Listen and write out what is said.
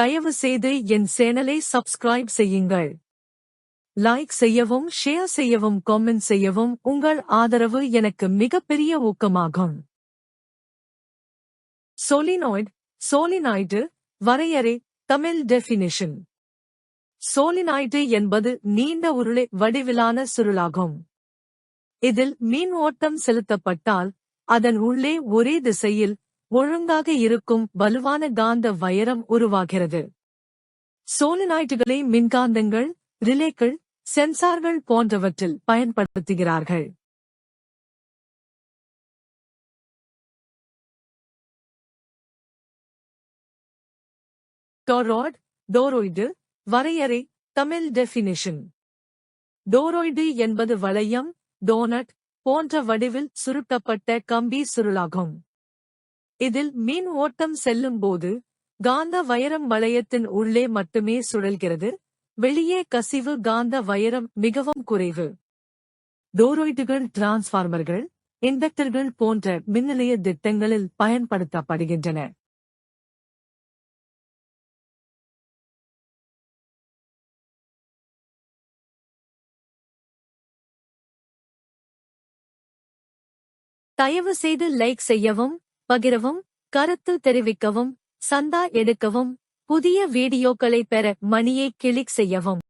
தயவு செய்து என் சேனலை சப்ஸ்கிரைப் செய்யுங்கள். லைக் செய்யவும், ஷேர் செய்யவும், காமெண்ட் செய்யவும். உங்கள் ஆதரவு எனக்கு மிகப்பெரிய ஊக்கமாகும். சோலினாய்டு. சோலினாய்டு வரையறை. தமிழ் டெஃபினிஷன். சோலினாய்டு என்பது நீண்ட உருளை வடிவிலான சுருளாகும். இதில் மின் ஓட்டம் செலுத்தப்பட்டால் அதன் உள்ளே ஒரே திசையில் ஒழுங்காக இருக்கும் வலுவான காந்த வைரம் உருவாகிறது. சோலினாய்டுகளை மின்காந்தங்கள், ரிலேக்கள், சென்சார்கள் போன்றவற்றில் பயன்படுத்துகிறார்கள். டோராய்டு. டோராய்டு வரையறை. தமிழ் டெஃபினிஷன். டோராய்டு என்பது வளையம், டோனட் போன்ற வடிவில் சுருட்டப்பட்ட கம்பி சுருளாகும். இதில் மின் ஓட்டம் செல்லும்போது காந்த வைரம் வளையத்தின் உள்ளே மட்டுமே சுழல்கிறது. வெளியே கசிவு காந்த வைரம் மிகவும் குறைவு. டோராய்டுகள் டிரான்ஸ்பார்மர்கள், இண்டக்டர்கள் போன்ற மின்னிலைய திட்டங்களில் பயன்படுத்தப்படுகின்றன. தயவு செய்து லைக் செய்யவும், பகிரவும், கருத்து தெரிவிக்கவும், சந்தா எடுக்கவும், புதிய வீடியோக்களை பெற மணியை கிளிக் செய்யவும்.